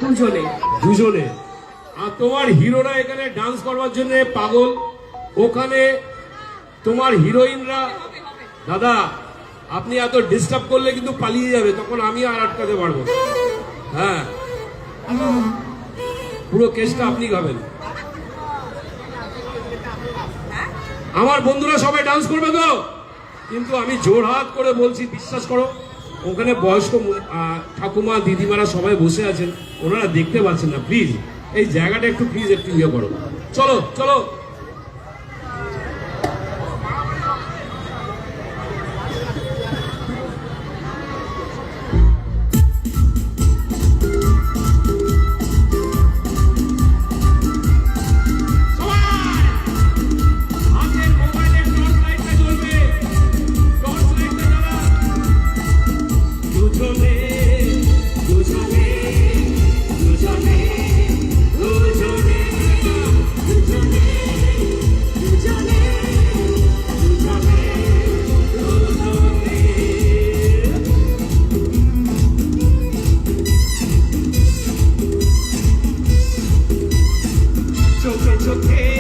দুজনে। দুজনে। আর তোমার হিরোরা এখানে ডান্স করবার জন্য পাগল, ওখানে তোমার হিরোইনরা। দাদা আপনি এত ডিস্টার্ব করলে কিন্তু পালিয়ে যাবে, তখন আমি আর আটকাতে পারবো না। হ্যাঁ, পুরো কেসটা আপনি খাবেন। আমার বন্ধুরা সবাই ডান্স করবে তো, কিন্তু আমি জোরহাত করে বলছি, বিশ্বাস করো ওখানে বয়স্ক ঠাকুমা দিদিমারা সবাই বসে আছেন, ওনারা দেখতে পাচ্ছেন না। প্লিজ এই জায়গাটা একটু প্লিজ একটু ইয়ে করো। চলো চলো। Choke,